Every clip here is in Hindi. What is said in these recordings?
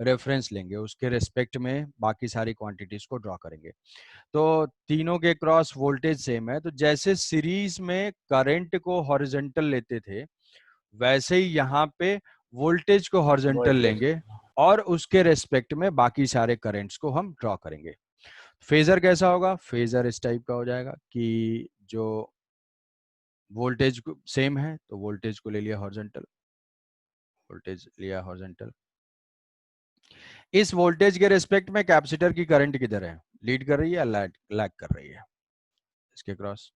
रेफरेंस लेंगे, उसके रेस्पेक्ट में बाकी सारी क्वांटिटीज को ड्रॉ करेंगे। तो तीनों के क्रॉस वोल्टेज सेम है, तो जैसे सीरीज में करंट को हॉरिजॉन्टल लेते थे वैसे ही यहाँ पे वोल्टेज को हॉरिजॉन्टल लेंगे और उसके रेस्पेक्ट में बाकी सारे करंट्स को हम ड्रॉ करेंगे। फेजर कैसा होगा? फेजर इस टाइप का हो जाएगा कि जो वोल्टेज सेम है तो वोल्टेज को ले लिया हॉरिजॉन्टल, वोल्टेज लिया हॉरिजॉन्टल। इस वोल्टेज के रेस्पेक्ट में कैपेसिटर की करंट किधर है? लीड कर रही है या लैग कर रही है? इसके क्रॉस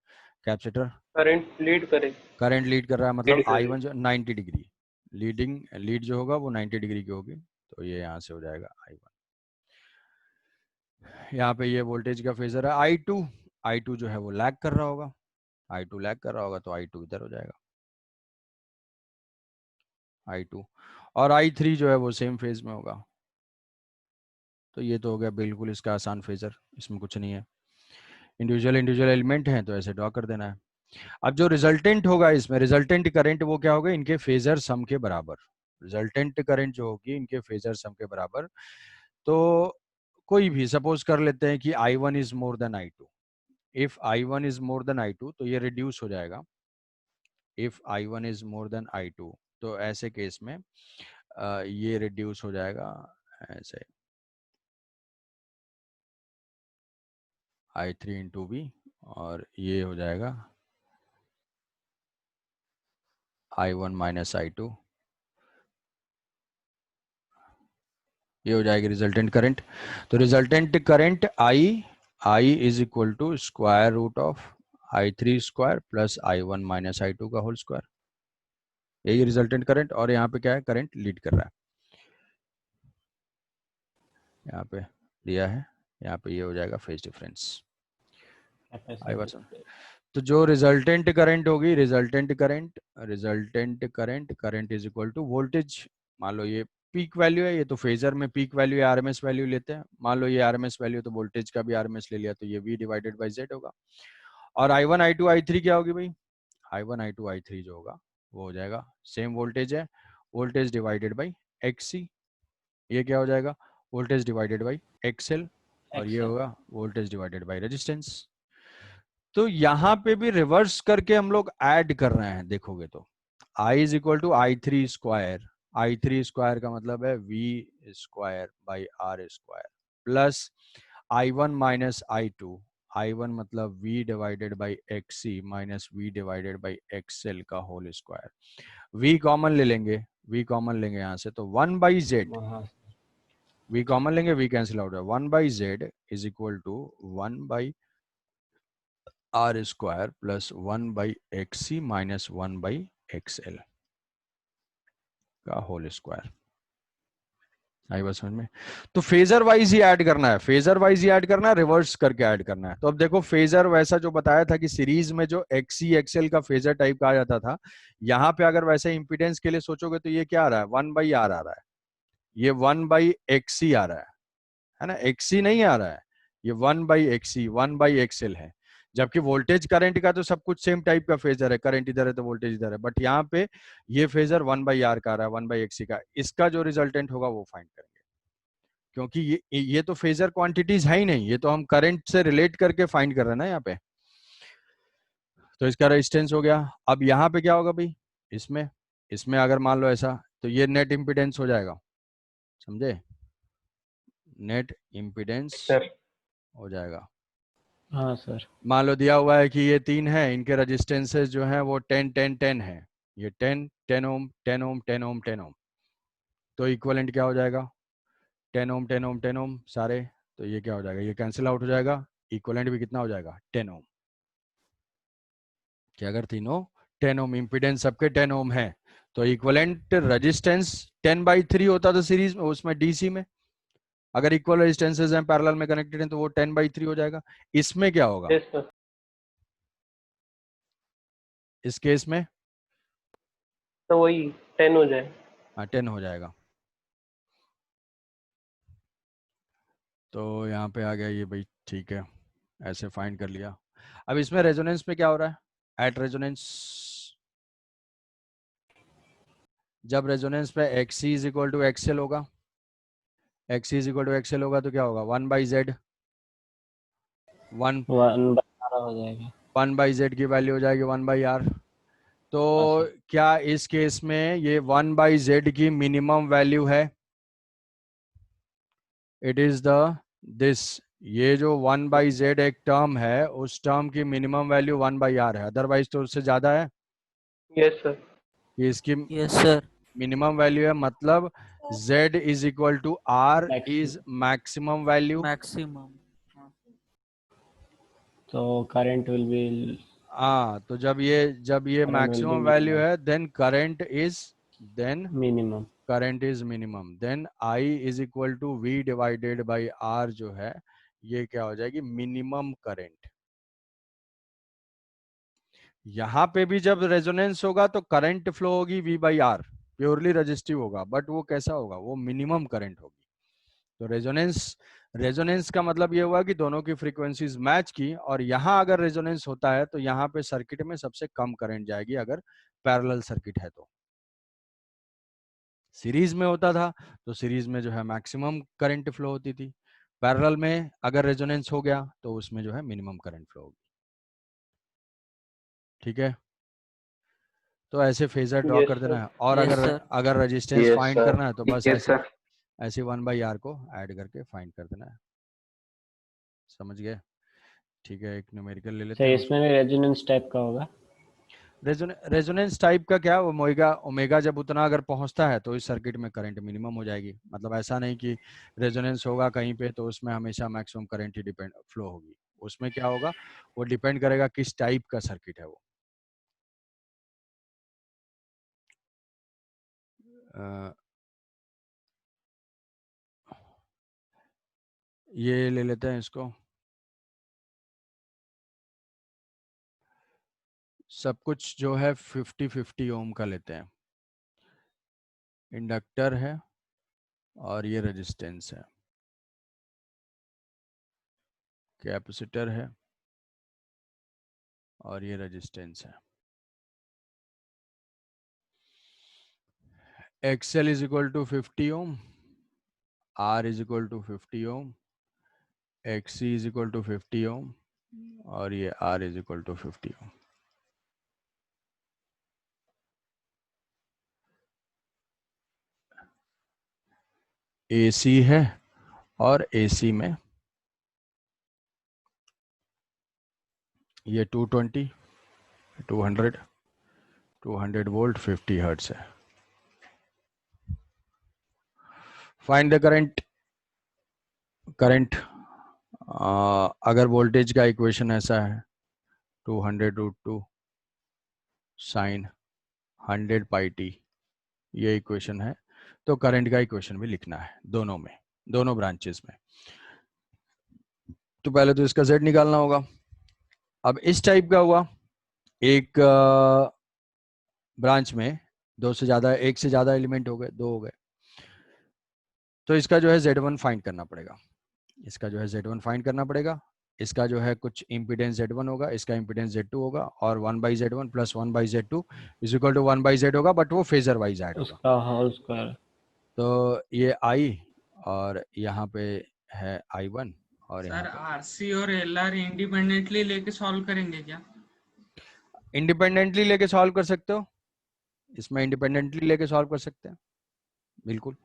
कैपेसिटर करंट लीड करे, करंट लीड कर रहा है, मतलब लीड कर रही I1 जो 90 डिग्री लीड जो होगा वो 90 डिग्री की होगी, तो ये यहाँ से हो जाएगा I1। यहाँ पे ये वोल्टेज का फेजर है I2 जो है वो लैग कर रहा होगा, I2 लैग कर रहा होगा तो I2 इधर हो जाएगा I2, और I3 जो है वो सेम फेज में होगा। तो ये तो हो गया बिल्कुल इसका आसान फेजर, इसमें कुछ नहीं है, इंडिविजुअल एलिमेंट हैं तो ऐसे ड्रॉ कर देना है। अब जो रिजल्टेंट होगा इसमें, रिजल्टेंट करंट वो क्या होगा? इनके फेजर सम के बराबर। रिजल्टेंट करंट जो होगी इनके फेजर सम के बराबर। तो कोई भी सपोज कर लेते हैं कि I1 is more than I2। If I1 is more than I2 तो ये रिड्यूस हो जाएगा। If I1 is more than I2 तो ऐसे केस में ये रिड्यूस हो जाएगा ऐसे I3 इंटू बी, और ये हो जाएगा I1 माइनस I2, ये हो जाएगी रिजल्टेंट करंट। तो resultant current I is equal to square root of I3 square plus I1 minus I2 का होल स्क्वायर, यही रिजल्टेंट करंट। और यहाँ पे क्या है? करंट लीड कर रहा है, यहाँ पे दिया है, यहाँ पे ये हो जाएगा फेज डिफरेंस I1। तो जो रिजल्टेंट करंट होगी, resultant current is equal to voltage. मान लो ये पीक वैल्यू है, ये तो फेजर में पीक वैल्यू या आरएमएस वैल्यू लेते हैं, मान लो ये आरएमएस वैल्यू, तो वोल्टेज का भी आरएमएस ले लिया, तो ये V डिवाइडेड बाई Z होगा। और I1 I2 I3 क्या होगी भाई? I1 I2 I3 जो होगा वो हो जाएगा, सेम वोल्टेज है, वोल्टेज डिवाइडेड बाई XC, ये क्या हो जाएगा? वोल्टेज डिवाइडेड बाई XL, और ये होगा वोल्टेज डिवाइडेड बाई रेजिस्टेंस। तो यहाँ पे भी रिवर्स करके हम लोग ऐड कर रहे हैं, देखोगे तो I is equal to I3 square, I3 square का मतलब है V square by R square, plus I1 minus I2, I1 मतलब V divided by XC minus V divided by XL का होल स्क्वायर। V कॉमन ले लेंगे, V कॉमन लेंगे यहाँ से, तो 1 बाई Z, V कॉमन लेंगे, V कैंसिल आउट है, 1 by Z is equal to 1 by R square plus 1 by XC minus 1 by XL का होल स्क्वायर। आई बात समझ में? तो फेजर वाइज ही ऐड करना है, फेजर वाइज ही ऐड करना है, रिवर्स करके ऐड करना है। तो अब देखो फेजर वैसा जो बताया था कि सीरीज में जो XC XL का फेजर टाइप का आ जाता था, यहाँ पे अगर वैसे इंपीडेंस के लिए सोचोगे तो ये क्या आ रहा है? 1 बाई R आ रहा है, ये 1 बाई XC आ रहा है ना, XC नहीं आ रहा है, ये 1 बाई XC 1 बाई XL है। जबकि वोल्टेज करंट का तो सब कुछ सेम टाइप का फेजर है, करंट इधर है तो वोल्टेज इधर है, बट यहाँ पे ये फेजर 1 बाई R का आ रहा है, 1 बाई XC का। इसका जो रिजल्टेंट होगा वो फाइंड करेंगे, क्योंकि ये तो फेजर क्वांटिटीज है ही नहीं, ये तो हम करंट से रिलेट करके फाइंड कर रहे हैं ना यहाँ पे। तो इसका रेजिस्टेंस हो गया। अब यहाँ पे क्या होगा भाई? इसमें इसमें अगर मान लो ऐसा, तो ये नेट इम्पीडेंस हो जाएगा, समझे? Net impedance sir. हो जाएगा। हाँ सर। मान लो दिया हुआ है कि ये 3 है, इनके रेजिस्टेंसेस जो हैं वो 10 10 10 है, ये 10 10 ओम 10 ओम 10 ओम 10 ओम, तो इक्वलेंट क्या हो जाएगा? 10 ओम 10 ओम 10 ओम सारे, तो ये क्या हो जाएगा? ये कैंसिल आउट हो जाएगा, इक्वलेंट भी कितना हो जाएगा? 10 ओम। कि अगर तीनों 10 ओम इम्पीडेंस सबके 10 ओम है तो इक्वलेंट रेजिस्टेंस 10/3 होता था सीरीज में, उसमें डीसी में। अगर इक्वल रेजिस्टेंसेस हैं, पैरेलल में कनेक्टेड हैं, तो वो 10/3 हो जाएगा। इसमें क्या होगा? Yes sir. इस केस में तो वही 10 हो जाए। हाँ 10 हो जाएगा। तो यहाँ पे आ गया ये भाई, ठीक है, ऐसे फाइंड कर लिया। अब इसमें रेजोनेंस पे क्या हो रहा है? एट रेजोनेंस, जब रेजोनेंस पे XC is equal to XL होगा X is equal to XL होगा तो क्या होगा 1/z, 1 1/12 हो जाएगा। 1/z की वैल्यू हो जाएगी 1/r। तो अच्छा, क्या इस केस में ये 1/z की मिनिमम वैल्यू है? इट इज द दिस, ये जो 1/z एक टर्म है उस टर्म की मिनिमम वैल्यू 1/r है, अदरवाइज तो उससे ज्यादा है। Yes sir. ये इसकी यस सर। मिनिमम वैल्यू है, मतलब z is equal to r maximum. Is maximum value. Maximum. तो करंट विल बी हाँ, तो जब ये मैक्सिमम वैल्यू मिनिमम। है then minimum. Current is minimum, then I is equal to V divided by R जो है ये क्या हो जाएगी, मिनिमम करंट। यहाँ पे भी जब रेजोनेंस होगा तो करंट फ्लो होगी V/R, प्योरली रजिस्टिव होगा, बट वो कैसा होगा, वो मिनिमम करंट होगी। तो रेजोनेंस रेजोनेंस का मतलब ये हुआ कि दोनों की फ्रीक्वेंसीज मैच की, और यहाँ अगर रेजोनेंस होता है तो यहाँ पे सर्किट में सबसे कम करंट जाएगी अगर पैरेलल सर्किट है। तो सीरीज में होता था तो सीरीज में जो है मैक्सिमम करंट फ्लो होती थी, पैरेलल में अगर रेजोनेंस हो गया तो उसमें जो है मिनिमम करंट फ्लो होगी। ठीक है, तो ऐसे फेजर ड्रॉ यस कर देना सर। है, और यस अगर सर। अगर रेजिस्टेंस यस फाइंड सर। करना है तो बस यस ऐसे सर। ऐसे 1/r को ऐड करके फाइंड कर देना है। समझ गए? ठीक है, एक न्यूमेरिकल ले लेते सर हैं इसमें भी रेजोनेंस टाइप का होगा। रेजोनेंस टाइप का क्या, ओमेगा ओमेगा जब उतना अगर पहुंचता है तो इस सर्किट में करंट मिनिमम हो जाएगी। मतलब ऐसा नहीं कि रेजोनेंस होगा कहीं पे तो उसमें हमेशा मैक्सिमम करंट ही डिपेंड फ्लो होगी। उसमें क्या होगा, वो डिपेंड करेगा किस टाइप का सर्किट है वो। अ, ये ले लेते हैं इसको, सब कुछ जो है 50-50 ओम का लेते हैं। इंडक्टर है और ये रेजिस्टेंस है, कैपेसिटर है और ये रेजिस्टेंस है। XL is equal to 50 ohm, R is equal to 50 ohm, XC is equal to 50 ohm और ये R is equal to 50 ohm. AC है और AC में ये 220 200 वोल्ट 50 हर्ट्ज है। फाइंड द करंट अगर वोल्टेज का इक्वेशन ऐसा है 200√2 साइन 100 पाई टी, ये इक्वेशन है, तो करंट का इक्वेशन भी लिखना है दोनों में, दोनों ब्रांचेस में। तो पहले तो इसका Z निकालना होगा। अब इस टाइप का हुआ, एक ब्रांच में एक से ज्यादा एलिमेंट हो गए, दो हो गए, तो इसका जो है Z1 फाइंड करना पड़ेगा। इसका जो है Z1 फाइंड करना पड़ेगा। इसका जो है कुछ इम्पीडेंस Z1 होगा, इसका इम्पीडेंस Z2 होगा, और 1/Z1 plus 1/Z2 is equal to 1/Z होगा, बट वो फेजर वाइज ऐड होगा। उसका होल स्क्वायर। तो ये I और यहाँ पे है I1 और यहाँ सर पे आरसी और एलआर इंडिपेंडेंटली लेके सॉल्व करेंगे क्या? इंडिपेंडेंटली लेके सॉल्व कर सकते हो, इसमें इंडिपेंडेंटली लेके सॉल्व कर सकते हैं, बिल्कुल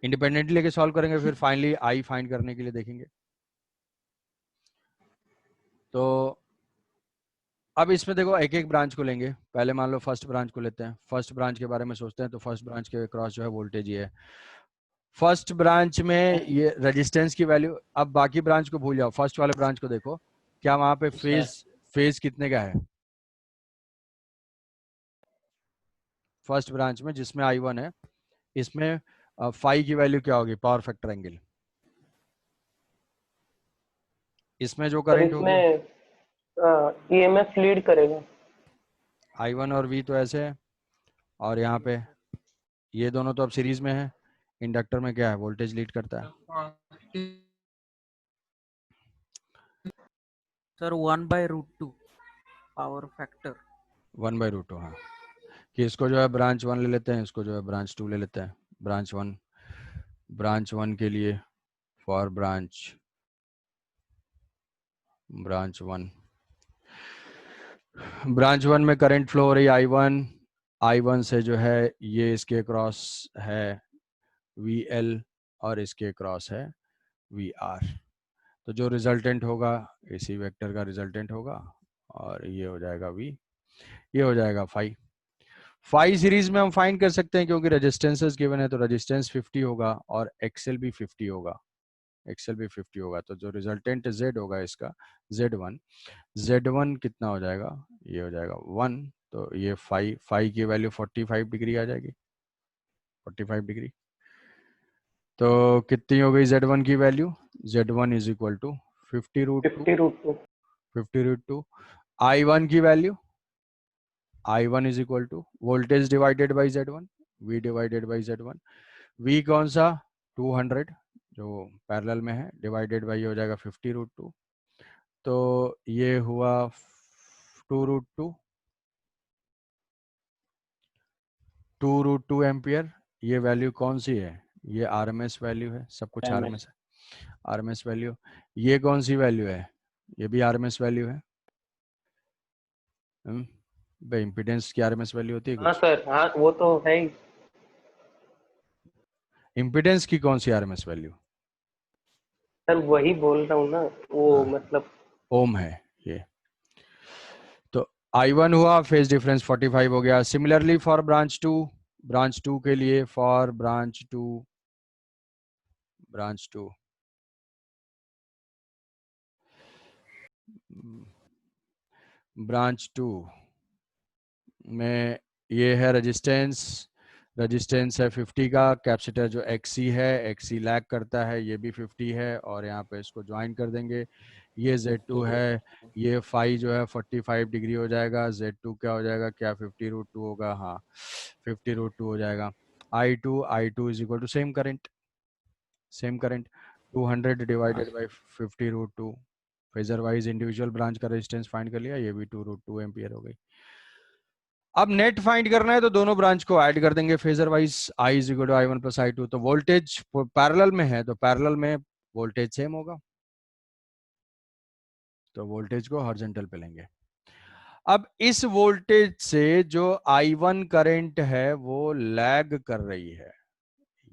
इंडिपेंडेंटली लेके सॉल्व करेंगे, फिर फाइनली I फाइंड करने के लिए देखेंगे। तो अब इसमें देखो एक एक ब्रांच को लेंगे, पहले मान लो फर्स्ट ब्रांच को लेते हैं। फर्स्ट ब्रांच के बारे में सोचते हैं, तो फर्स्ट ब्रांच के क्रॉस जो है वोल्टेज ये है। फर्स्ट ब्रांच में ये रेजिस्टेंस की वैल्यू, अब बाकी ब्रांच को भूल जाओ, फर्स्ट वाले ब्रांच को देखो, क्या वहां पे फेज कितने का है? फर्स्ट ब्रांच में जिसमें I1 है, इसमें फाई की वैल्यू क्या होगी, पावर फैक्टर एंगल। इसमें जो सर करंट होगी इसमें ईएमएफ लीड करेगा। I1 और V तो ऐसे है, और यहाँ पे ये दोनों तो अब सीरीज में है। इंडक्टर में क्या है, वोल्टेज लीड करता है। Sir 1/√2 power factor. 1/√2, हाँ, कि इसको जो है ब्रांच 1 ले लेते हैं, इसको जो है ब्रांच 2 ले लेते हैं। ब्रांच 1 ब्रांच 1 के लिए फॉर ब्रांच 1 में करंट फ्लो हो रही है I1 से जो है ये इसके क्रॉस है VL और इसके क्रॉस है VR। तो जो रिजल्टेंट होगा इसी वेक्टर का रिजल्टेंट होगा और ये हो जाएगा V, ये हो जाएगा फाई सीरीज में हम फाइंड कर सकते हैं क्योंकि रेजिस्टेंसेस गिवन है, तो रेजिस्टेंस 50 होगा और एक्सेल भी 50 होगा, तो जो रिजल्टेंट Z होगा इसका Z1 कितना हो जाएगा, ये हो जाएगा 1, तो ये फाई की वैल्यू 45 डिग्री आ जाएगी, 45 डिग्री। तो कितनी हो गई Z1 की value, Z1 is equal to 50√2 I1 की value I1 is equal to voltage divided by Z1, V divided by Z1। V कौन सा 200 जो पैरेलल में है, डिवाइडेड बाई हो जाएगा 50√2, तो ये हुआ 2√2 एम्पियर। ये वैल्यू कौन सी है, ये आरएमएस वैल्यू है, सब कुछ आरएमएस है, आरएमएस वैल्यू। ये कौन सी वैल्यू है, ये भी आरएमएस वैल्यू है। भाई इम्पीडेंस की आरएमएस वैल्यू होती है हाँ कुछ? सर, हाँ वो तो है ही इम्पीडेंस की कौन सी आरएमएस वैल्यू? सर, वही बोल रहा हूँ ना, वो मतलब ओम है ये। तो I1 हुआ, फेज डिफरेंस 45 हो गया। सिमिलरली फॉर ब्रांच 2 के लिए, फॉर ब्रांच 2 में ये है रेजिस्टेंस है 50 का, कैपेसिटर जो XC है, XC लैग करता है, ये भी 50 है और यहाँ पे इसको ज्वाइन कर देंगे। ये Z2 है, ये फाई जो है 45 डिग्री हो जाएगा, Z2 क्या हो जाएगा, क्या 50√2 होगा, हाँ 50√2 हो जाएगा। I2 is equal to same current 200 divided by 50√2। Phasor wise individual branch का रेजिस्टेंस फाइंड कर लिया, ये भी 2√2 एम्पियर हो गई। अब नेट फाइंड करना है तो दोनों ब्रांच को ऐड कर देंगे phasor wise, I is equal to I1 plus I2। तो वोल्टेज पैरेलल में है तो पैरेलल में वोल्टेज सेम होगा, तो वोल्टेज को हॉरिजॉन्टल पे लेंगे। अब इस वोल्टेज से जो I1 करंट है वो लैग कर रही है,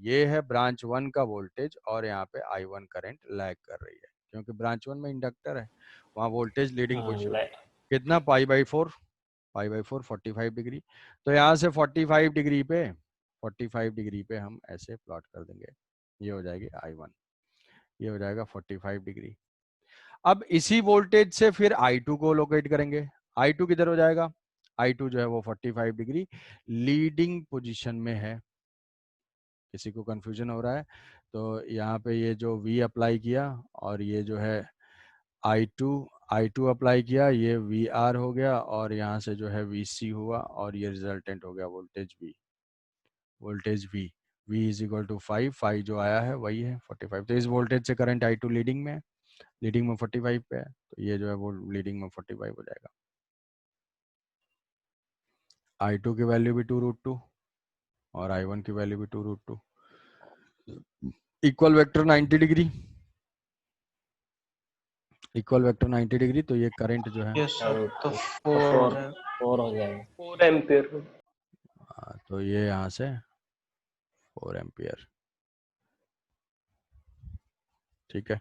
ये है ब्रांच 1 का वोल्टेज और यहाँ पे I1 करंट लैग कर रही है क्योंकि ब्रांच 1 में इंडक्टर है, वहां वोल्टेज लीडिंग पोजीशन कितना π/4 45 डिग्री। तो यहाँ से 45 डिग्री पे हम ऐसे प्लॉट कर देंगे, ये हो जाएगी I1, ये हो जाएगा 45 डिग्री। अब इसी वोल्टेज से फिर I2 को लोकेट करेंगे। I2 किधर हो जाएगा, I2 जो है वो 45 डिग्री लीडिंग पोजीशन में है। किसी को कंफ्यूजन हो रहा है तो यहाँ पे ये जो V अप्लाई किया और ये जो है I2 अप्लाई किया, ये VR हो गया और यहाँ से जो है VC हुआ और ये रिजल्टेंट हो गया voltage V is equal to 5 जो आया है वही है 45। तो इस वोल्टेज से करंट I2 लीडिंग में 45 पे है, तो ये जो है वो लीडिंग में 45 हो जाएगा। I2 की वैल्यू भी 2√2 और I1 की वैल्यू भी 2√2, इक्वल वेक्टर 90 डिग्री, तो ये करंट जो है यस सर, तो 4 हो जाएगा 4 एम्पियर। तो ये यहाँ से 4 एम्पियर, ठीक है।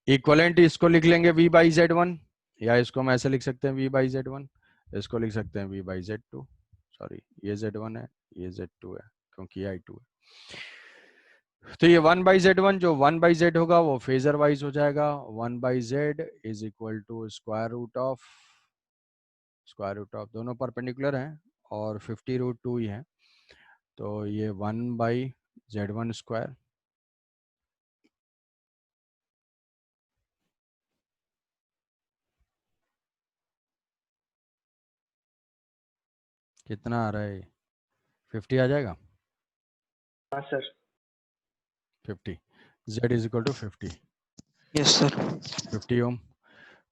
इक्वलेंट इसको लिख लेंगे V/Z1, या इसको हम ऐसे लिख सकते हैं V/Z1, इसको लिख सकते हैं V/Z2। सॉरी, ये Z1 है, ये Z2 है क्योंकि ये I2 है। तो ये 1/Z1 जो 1/Z होगा वो फेजर वाइज हो जाएगा, 1/Z is equal to square root of दोनों परपेंडिकुलर हैं और 50√2 ही है, तो ये 1/Z1 स्क्वायर कितना आ रहा है, 50 आ जाएगा। हाँ sir, 50 Z is equal to 50, yes sir. 50 ohm.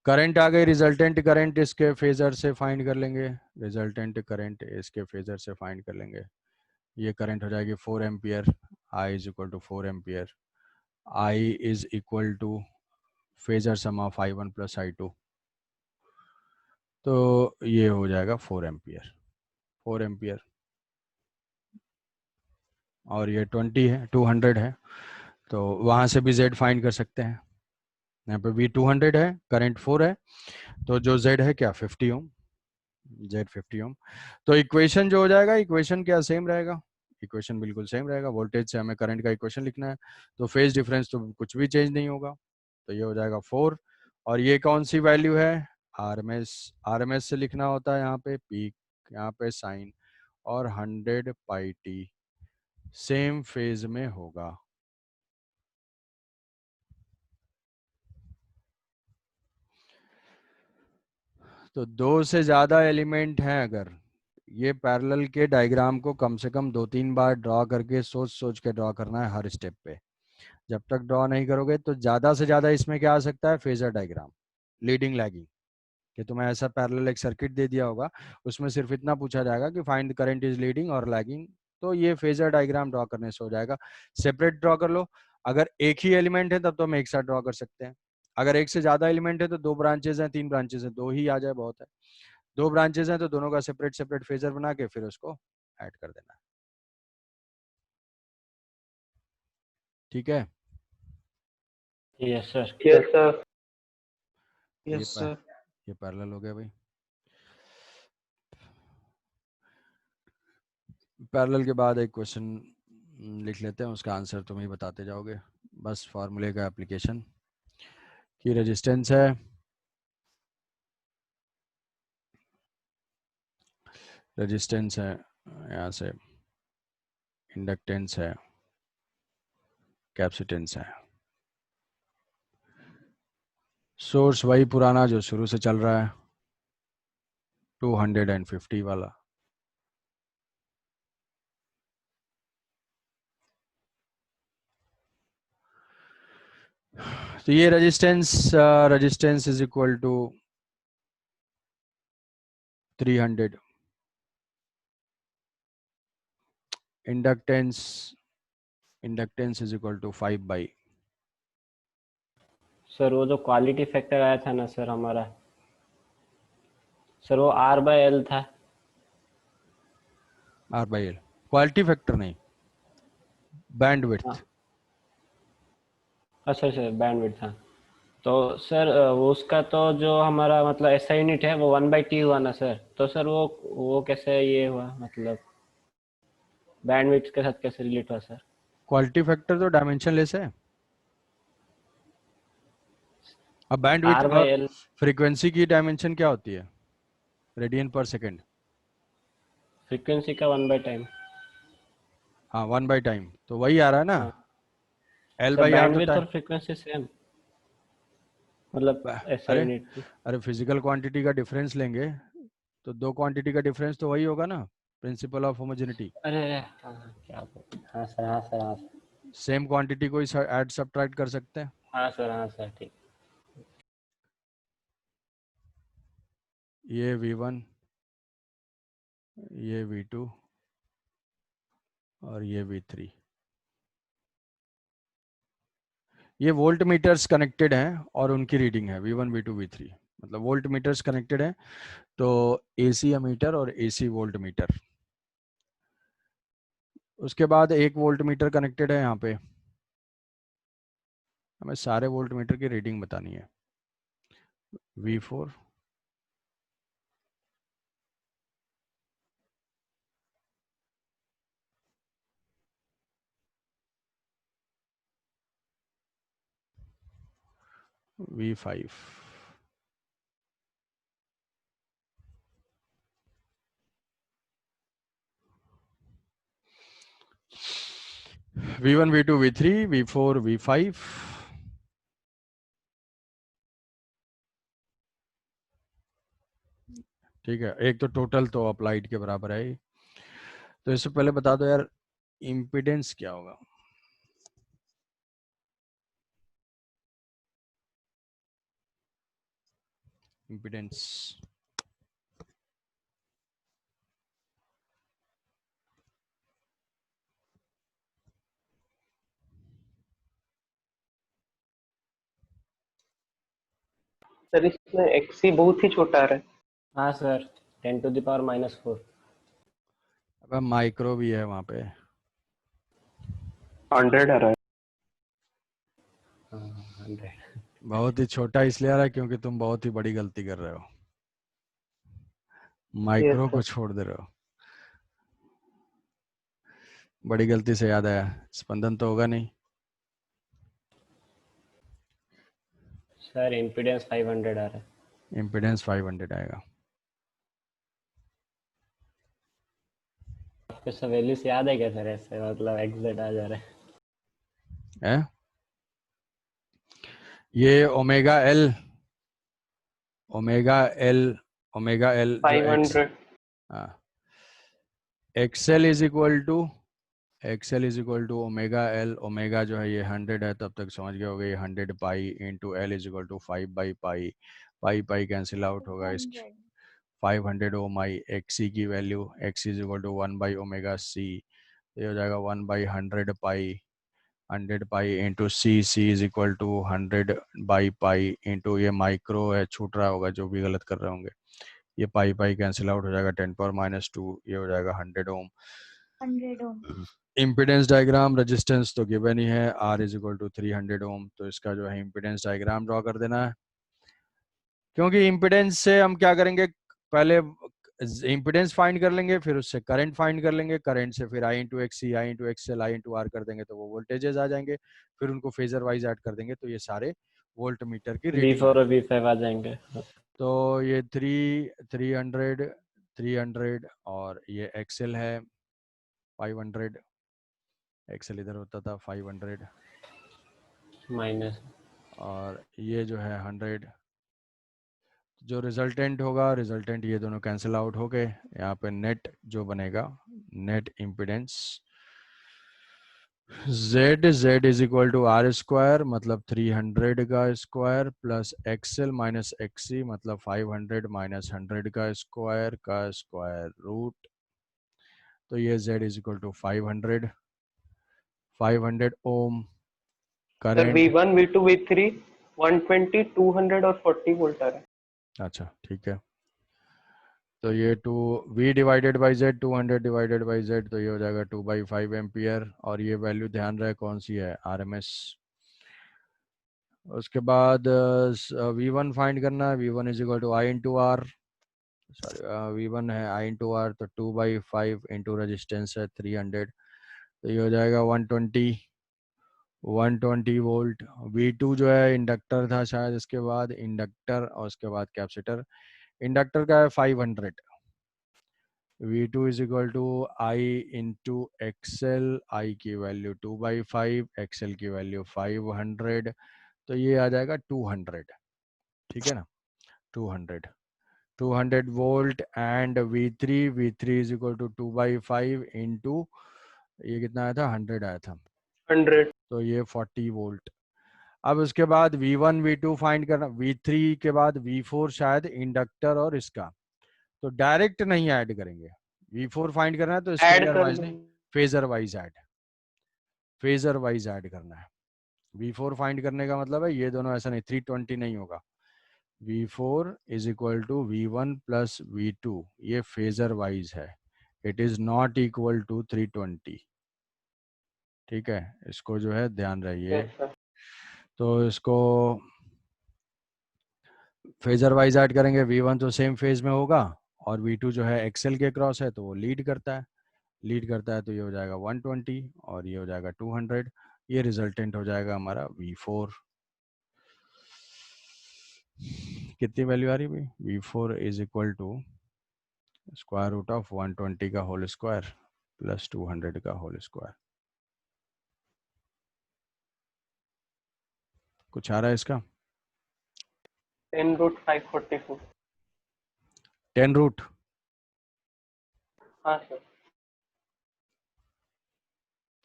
Current आ गई, रिजल्टेंट करंट इसके फेजर से फाइंड कर लेंगे, ये करंट हो जाएगी 4 ampere, I is equal to 4 ampere, I is equal to phasor sum of I1 plus I2, तो ये हो जाएगा 4 एम्पियर, 4 एम्पियर, और ये 20 है, 200 है, तो वहाँ से भी Z फाइंड कर सकते हैं। यहाँ पे V 200 है, करंट 4 है, तो जो Z है क्या 50 ओम, Z 50 ओम। तो इक्वेशन जो हो जाएगा, इक्वेशन क्या सेम रहेगा, इक्वेशन बिल्कुल सेम रहेगा। वोल्टेज से हमें करंट का इक्वेशन लिखना है, तो फेज डिफरेंस तो कुछ भी चेंज नहीं होगा, तो ये हो जाएगा 4। और ये कौन सी वैल्यू है, आरएमएस, आरएमएस से लिखना होता है यहाँ पे पीक, यहाँ पे साइन, और 100 पाई टी सेम फेज में होगा। तो 2 से ज्यादा एलिमेंट हैं, अगर ये पैरेलल के डायग्राम को कम से कम 2-3 बार ड्रॉ करके सोच सोच के ड्रॉ करना है हर स्टेप पे। जब तक ड्रॉ नहीं करोगे तो ज्यादा से ज्यादा इसमें क्या आ सकता है, फेजर डायग्राम, लीडिंग लैगिंग, कि तुम्हें ऐसा पैरेलल एक सर्किट दे दिया होगा, उसमें सिर्फ इतना पूछा जाएगा कि find the current is leading और लैगिंग, तो ये फेजर डायग्राम ड्रॉ करने से हो जाएगा। सेपरेट ड्रॉ कर लो, अगर एक ही एलिमेंट है तब तो हम एक साथ ड्रॉ कर सकते हैं, अगर एक से ज्यादा एलिमेंट है तो 2 ब्रांचेज हैं, 3 ब्रांचेज हैं, 2 ही आ जाए बहुत है। 2 ब्रांचेज हैं तो दोनों का सेपरेट सेपरेट फेजर बना के फिर उसको ऐड कर देना है। ठीक है, yes sir. Yes sir. Yes sir. ये पैरेलल हो गया भाई। पैरेलल के बाद एक क्वेश्चन लिख लेते हैं, उसका आंसर तुम ही बताते जाओगे, बस फार्मूले का एप्लीकेशन। की रेजिस्टेंस है, रेजिस्टेंस है यहाँ से, इंडक्टेंस है, कैपेसिटेंस है, सोर्स वही पुराना जो शुरू से चल रहा है 250 वाला, तो ये resistance, resistance is equal to 300, inductance, inductance is equal to 5 by, sir वो जो क्वालिटी फैक्टर आया था ना सर हमारा, सर वो R/L था। R/L, क्वालिटी फैक्टर नहीं, बैंडविड्थ। अच्छा सर बैंडविड्थ था। तो सर वो उसका तो जो हमारा मतलब ऐसा यूनिट है वो 1/T हुआ ना सर, तो सर वो कैसे ये हुआ, मतलब बैंडविड्थ के साथ कैसे रिलेट हुआ सर? क्वालिटी फैक्टर तो डायमेंशनलेस है। अब बैंडविड्थ, R/L फ्रीक्वेंसी की डायमेंशन क्या होती है, रेडियन पर सेकंड। फ्रीक्वेंसी का 1/टाइम। हाँ 1 बाई टाइम, तो वही आ रहा है ना, हाँ L सर, बाई आर तो बैंडविड्थ और फ्रीक्वेंसी सेम, मतलब ऐसा अरे यूनिट। अरे फिजिकल क्वांटिटी का डिफरेंस लेंगे तो 2 क्वांटिटी का डिफरेंस तो वही होगा ना, प्रिंसिपल ऑफ होमोजेनिटी। अरे हाँ हाँ, क्या हाँ सर, हाँ सर, हाँ सर, सेम क्वांटिटी को ऐड सब्ट्रैक्ट कर सकते हैं। हाँ सर, हाँ सर, ठीक। ये V1, ये V2 और ये V3, ये वोल्ट मीटर्स कनेक्टेड हैं और उनकी रीडिंग है V1 V2 V3, मतलब वोल्ट मीटर्स कनेक्टेड हैं, तो AC अमीटर और AC वोल्ट मीटर। उसके बाद एक वोल्ट मीटर कनेक्टेड है यहाँ पे, हमें सारे वोल्ट मीटर की रीडिंग बतानी है। V4, V5, V1 V2 V3 V4 V5। ठीक है, एक तो टोटल तो अप्लाइड के बराबर है ही। तो इससे पहले बता दो यार, इम्पीडेंस क्या होगा। इम्पीडेंस, सर इसमें एक्सी बहुत ही छोटा आ रहा है। हाँ सर, 10⁻⁻4। अब माइक्रो भी है वहाँ पे। 100 आ रहा है। हाँ 100। बहुत ही छोटा इसलिए आ रहा है क्योंकि तुम बहुत ही बड़ी गलती कर रहे हो, माइक्रो यस को सर। छोड़ दे रहे हो। बड़ी गलती से याद आया, स्पंदन तो होगा नहीं। सर इम्पीडेंस 500 आ रहा है। इम्पीडेंस 500 आएगा। आपको सब वैल्यूज याद है क्या सर? ऐसे मतलब एग्जैक्ट आ जा रहा है। है ये ओमेगा एल जो X 500। XL is equal to omega L. Omega जो है ये 100 है, तब तक समझ गए होगे। ये 100 pi into L is equal to 5/पाई। पाई पाई कैंसिल आउट होगा। इस 500 ओम आई एक्सी की value, X is equal to 1/ओमेगा सी। ये हो जाएगा 1/100 pi. 100 pi into C, C is equal to 100/पाई इंटू, ये माइक्रो है छूट रहा होगा जो भी गलत कर रहे होंगे। ये पाई पाई कैंसिल आउट हो जाएगा, 10⁻²। ये हो जाएगा 100 ओम। 100 ओम। इम्पिडेंस डायग्राम, रेजिस्टेंस तो गिवन ही है, R इज इक्वल टू 300 ओम। तो इसका जो है इम्पिडेंस डायग्राम ड्रॉ कर देना है। क्योंकि इम्पिडेंस से हम क्या करेंगे, पहले इम्पिडेंस फाइंड कर लेंगे, फिर उससे करंट फाइंड कर लेंगे, करंट से फिर I into XC, I into XL, I into R कर देंगे तो वो वोल्टेजेस आ जाएंगे। फिर उनको फेजर वाइज ऐड कर देंगे तो ये सारे वोल्ट मीटर की रीडिंग V4 और V5 आ जाएंगे। तो ये 300 और ये एक्सएल है 500। एक्सएल इधर होता था 500 माइनस। और ये जो है 100। जो रिजल्टेंट होगा, रिजल्टेंट ये दोनों कैंसिल आउट हो गए। यहाँ पे नेट जो बनेगा, net impedance Z is equal to R square, मतलब 300 का square, plus XL minus XC मतलब 500 माइनस 100 का स्क्वायर रूट। तो ये Z is equal to 500 ohm sir current. V1 V2 V3 120 200 और 40 वोल्ट आ रहा है। अच्छा ठीक है, तो ये 2 V divided by Z, 200 divided by Z, तो ये हो जाएगा 2/5 एम्पियर। और ये वैल्यू ध्यान रहे कौन सी है, RMS। उसके बाद V1 फाइंड करना है। V1 is equal to I into R, sorry V1 है I इंटू आर, तो 2/5 इंटू रजिस्टेंस है 300, तो ये हो जाएगा 120 वोल्ट। V2 जो है इंडक्टर था शायद, इसके बाद इंडक्टर और उसके बाद कैपेसिटर। इंडक्टर का है 500। V2 is equal to I into XL, I की वैल्यू 2/5, एक्सएल की वैल्यू 500, तो ये आ जाएगा 200। ठीक है ना, 200 volt. And V3 is equal to 2/5 into, ये कितना आया था, 100 आया था, 100। तो ये 40 वोल्ट। अब उसके बाद V1 V2 फाइंड करना, V3 के बाद V4 शायद इंडक्टर और इसका, तो डायरेक्ट नहीं ऐड करेंगे। V4 फाइंड करना है तो ऐड स्केलर कर वाइज दो। नहीं, phasor wise add, phasor wise add करना है। V4 फाइंड करने का मतलब है ये दोनों, ऐसा नहीं 320 नहीं होगा। V4 is equal to V1 plus V2, ये फेजर वाइज है, it is not equal to 320। ठीक है, इसको जो है ध्यान रहिए। Yes sir. तो इसको फेजर वाइज ऐड करेंगे। V1 तो सेम फेज में होगा और V2 जो है एक्सेल के क्रॉस है तो वो लीड करता है, तो ये हो जाएगा 120 और ये हो जाएगा 200। ये रिजल्टेंट हो जाएगा हमारा V4। कितनी वैल्यू आ रही है भाई, V4 is equal to square root of 120 का होल स्क्वायर प्लस 200 का होल स्क्वायर। कुछ आ रहा है इसका, 10√544। 10 रूट, हाँ सर।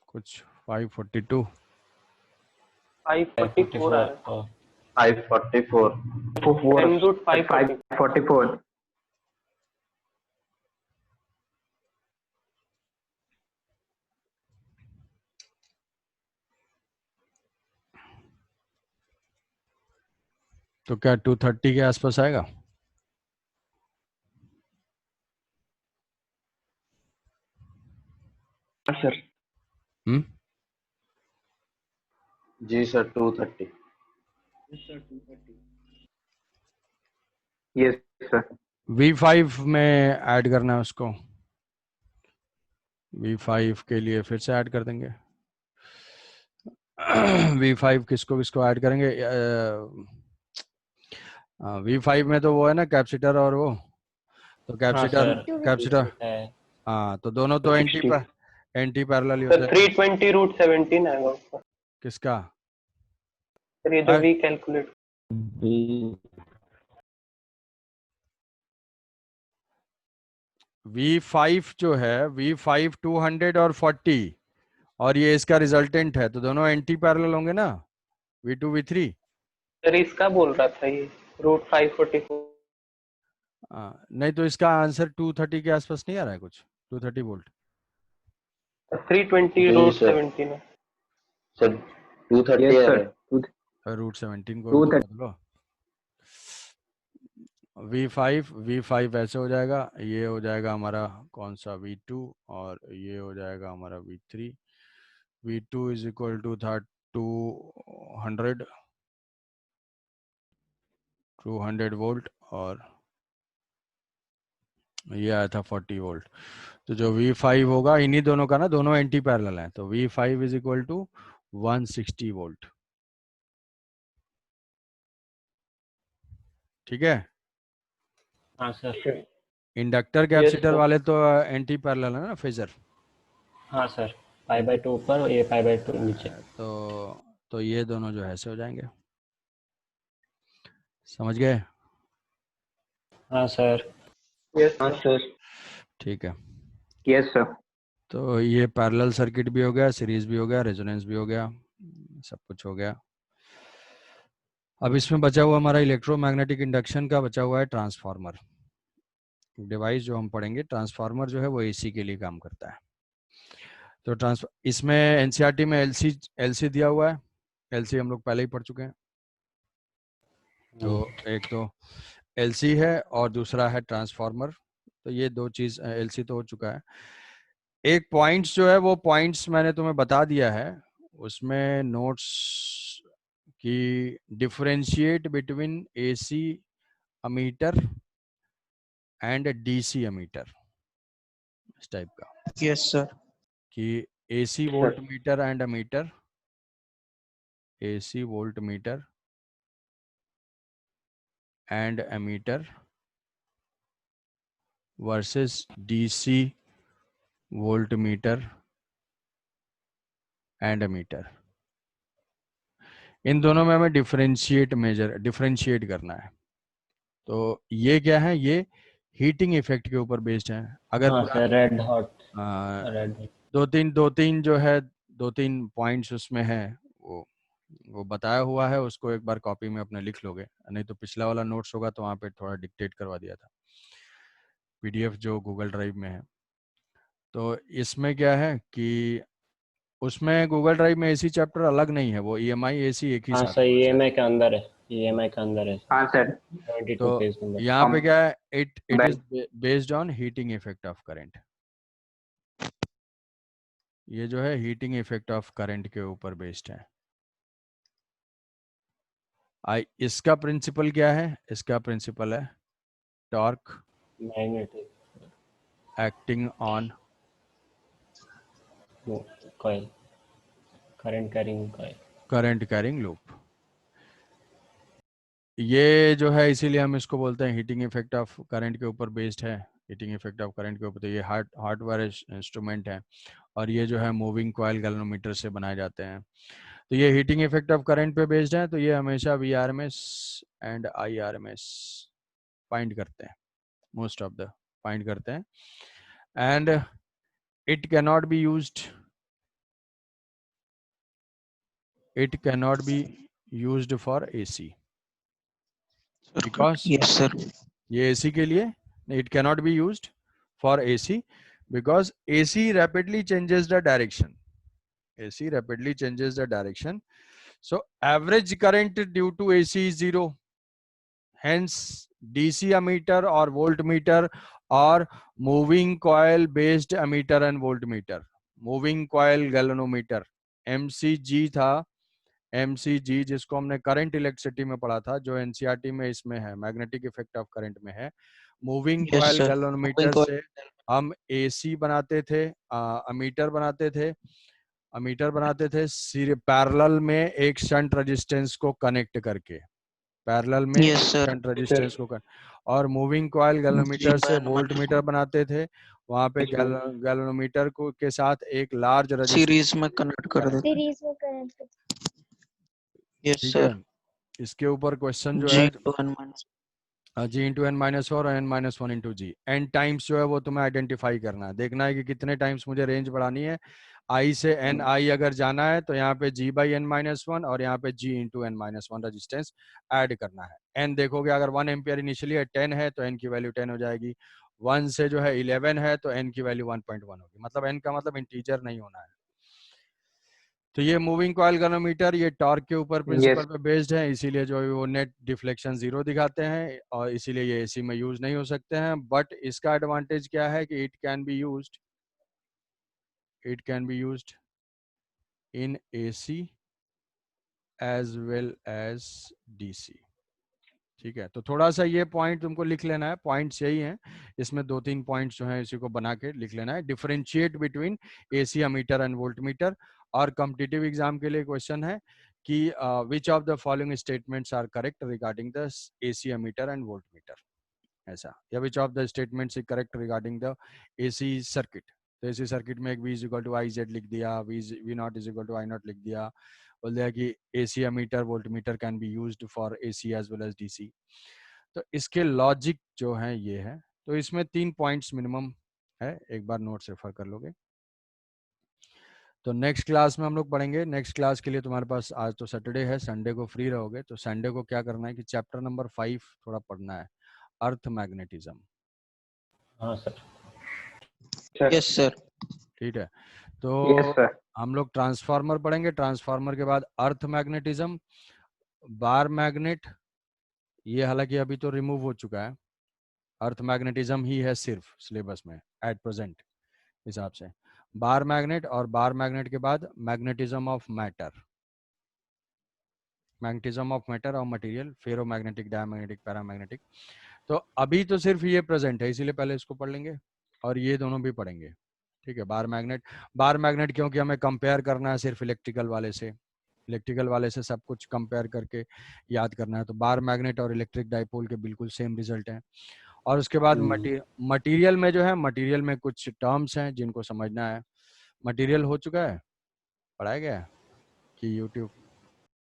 कुछ 542। 544 आ रहा 544। है। 10√544। 544। तो क्या 230 के आसपास आएगा? हाँ सर। जी सर 230। Yes sir. V5 में ऐड करना है उसको। V5 के लिए फिर से ऐड कर देंगे। V5 किसको किसको ऐड करेंगे? V5 में तो वो है ना कैपेसिटर और वो, तो हाँ कैपेसिटर सर कैपेसिटर है। हाँ, तो दोनों तो एंटी 260 पैरेलल ही सर होते हैं। 320 रूट 17 आएगा उसका। किसका? सर ये जो वी कैलकुलेट V5 जो है V5 200 और 40, और ये इसका रिजल्टेंट है, तो दोनों एंटी पैरेलल होंगे ना, V2 V3। सर इसका बोल रहा था ये रूट 544 नहीं तो इसका आंसर 230 के आसपास नहीं आ रहा है कुछ? 230 वोल्ट 320 रूट 17 है सर 230 यस है। सर रूट 17 को तो बदलो। V5 ऐसे हो जाएगा, ये हो जाएगा हमारा कौन सा V2, और ये हो जाएगा हमारा V3। V2 is equal to था 200 वोल्ट, और ये आया था 40 वोल्ट। तो जो V5 होगा इन्हीं दोनों का ना, दोनों एंटी पैरेलल हैं, तो V5 is equal to 160 volt. ठीक है। हाँ सर। इंडक्टर कैपेसिटर वाले तो एंटी पैरेलल है ना, फेजर। हाँ सर, π/2 ऊपर और ये π/2 नीचे। तो ये दोनों जो है ऐसे हो जाएंगे। समझ गए? हाँ सर। हाँ सर। ठीक है। Yes sir. तो ये पैरेलल सर्किट भी हो गया, सीरीज भी हो गया, रेजोनेंस भी हो गया, सब कुछ हो गया। अब इसमें बचा हुआ हमारा इलेक्ट्रोमैग्नेटिक इंडक्शन का बचा हुआ है ट्रांसफार्मर डिवाइस। जो हम पढ़ेंगे ट्रांसफार्मर जो है वो एसी के लिए काम करता है। तो इसमें एनसीईआरटी में एलसी दिया हुआ है। एलसी हम लोग पहले ही पढ़ चुके हैं। तो एक तो एलसी है और दूसरा है ट्रांसफार्मर। तो ये दो चीज, एलसी तो हो चुका है। एक पॉइंट्स जो है वो पॉइंट्स मैंने तुम्हें बता दिया है, उसमें नोट्स की differentiate between AC ammeter and DC ammeter, इस टाइप का। Yes sir. कि AC voltmeter and ammeter, AC voltmeter and ammeter versus DC voltmeter and ammeter. इन दोनों में हमें डिफरेंशिएट करना है। तो ये क्या है? ये हीटिंग इफेक्ट के ऊपर बेस्ड है। अगर हाँ सर, रेड हॉट दो तीन जो है, दो तीन पॉइंट्स उसमें है, वो बताया हुआ है, उसको एक बार कॉपी में अपने लिख लोगे, नहीं तो पिछला वाला नोट्स होगा तो वहाँ पे थोड़ा डिक्टेट करवा दिया था, पीडीएफ जो गूगल ड्राइव में है। तो इसमें क्या है कि उसमें गूगल ड्राइव में एसी चैप्टर अलग नहीं है, वो ईएमआई एसी एक ही हाँ साथ सर, ईएमआई के अंदर है, ईएमआई के अंदर है। हाँ सर। 72 तो पेज नंबर। यहाँ पे क्या है, it is based on heating effect of current. ये जो है हीटिंग इफेक्ट ऑफ करंट के ऊपर बेस्ड है। इसका प्रिंसिपल क्या है? इसका प्रिंसिपल है torque magnetic acting on coil, current carrying loop. ये जो है इसीलिए हम इसको बोलते हैं हीटिंग इफेक्ट ऑफ करंट के ऊपर बेस्ड है। हीटिंग इफेक्ट ऑफ करंट के ऊपर, तो ये हार्डवेयर इंस्ट्रूमेंट है, और ये जो है मूविंग कॉइल गैल्वेनोमीटर से बनाए जाते हैं। तो ये हीटिंग इफेक्ट ऑफ करंट पे बेस्ड है। तो ये हमेशा वीआरएमएस एंड आईआरएमएस फाइंड करते हैं, मोस्ट ऑफ द फाइंड करते हैं। And it cannot be used for AC because yes sir. ये AC के लिए, it cannot be used for AC because AC rapidly changes the direction. AC rapidly changes the direction. So average current due to AC is 0. Hence DC ammeter और वोल्ट मीटर और moving coil based ammeter and volt metre, moving coil galvanometer, MCG था, एमसीजी जिसको हमने करंट इलेक्ट्रिसिटी में पढ़ा था, जो एनसीईआरटी में इसमें है, मैग्नेटिक इफेक्ट ऑफ करंट में है। Moving Yes, coil sir. Galvanometer Moving से हम एसी बनाते थे, अमीटर बनाते थे, अमीटर बनाते थे पैरेलल में एक शंट रेजिस्टेंस को कनेक्ट करके, पैरेलल में Yes, sir. शंट रेजिस्टेंस को और मूविंग कॉयल गैल्वेनोमीटर से वोल्ट मीटर बनाते थे, वहां पे गैल्वेनोमीटर को के साथ एक लार्ज रेजिस्टेंस सीरीज में कनेक्ट कर देते। सीरीज में कनेक्ट। यस ठीक सर। है। इसके ऊपर क्वेश्चन जो जी है two N minus G into N minus और N minus one into G, N times जो है वो तुम्हें आइडेंटिफाई करना है, देखना है कि कितने टाइम्स मुझे रेंज बढ़ानी है। आई से एन आई अगर जाना है तो यहाँ पे G by N minus one और यहाँ पे G into N minus one resistance add करना है। एन देखोगे अगर 1 एम्पियर इनिशियली है, 10 है तो एन की वैल्यू 10 हो जाएगी, 1 से जो है 11 है तो एन की वैल्यू 1.1 होगी, मतलब एन का मतलब इंटीजर नहीं होना है। तो ये मूविंग कॉइल गैल्वेनोमीटर ये टॉर्क के ऊपर प्रिंसिपल पे बेस्ड है, इसीलिए जो वो नेट डिफ्लेक्शन 0 दिखाते हैं और इसीलिए ये एसी में यूज नहीं हो सकते हैं। बट इसका एडवांटेज क्या है कि it can be used in AC as well as DC. ठीक है, तो थोड़ा सा ये पॉइंट तुमको लिख लेना है, पॉइंट्स यही हैं, इसमें 2-3 पॉइंट्स जो हैं इसी को बना के लिख लेना है। Differentiate between AC ammeter and volt meter. और कॉम्पिटिटिव एग्जाम के लिए क्वेश्चन है कि which of the following statements are correct regarding the AC ammeter and volt meter, ऐसा, या which of the statements is correct regarding the AC circuit. तो एसी सर्किट में एक V is equal to I Z लिख दिया, V not is equal to I not लिख दिया, बोल दिया कि AC ammeter voltmeter can be used for AC as well as DC. तो इसके लॉजिक जो है ये है, तो इसमें 3 पॉइंट्स मिनिमम है, एक बार नोट्स रेफर कर लोगे। तो नेक्स्ट क्लास में हम लोग पढ़ेंगे, नेक्स्ट क्लास के लिए तुम्हारे पास आज तो सैटरडे है, संडे को फ्री रहोगे, तो संडे को क्या करना है कि चैप्टर नंबर 5 थोड़ा पढ़ना है, अर्थ मैग्नेटिज्म। हाँ सर। Yes sir. ठीक है, तो यस सर। हम लोग ट्रांसफार्मर पढ़ेंगे, ट्रांसफार्मर के बाद अर्थ मैग्नेटिज्म, बार मैग्नेट, ये हालांकि अभी तो रिमूव हो चुका है, अर्थ मैग्नेटिज्म ही है सिर्फ सिलेबस में एट प्रेजेंट हिसाब से, बार मैग्नेट, और बार मैग्नेट के बाद magnetism of matter, magnetism of matter और मटेरियल, फेरोमैग्नेटिक, डायमैग्नेटिक, पैरामैग्नेटिक। तो अभी तो सिर्फ ये प्रेजेंट है, इसीलिए पहले इसको पढ़ लेंगे और ये दोनों भी पढ़ेंगे। ठीक है, बार मैग्नेट क्योंकि हमें कंपेयर करना है सिर्फ इलेक्ट्रिकल वाले से सब कुछ कंपेयर करके याद करना है, तो बार मैग्नेट और इलेक्ट्रिक डाइपोल के बिल्कुल सेम रिजल्ट हैं। और उसके बाद मटेरियल में जो है, मटेरियल में कुछ टर्म्स हैं जिनको समझना है। मटेरियल हो चुका है, पढ़ाया गया है कि यूट्यूब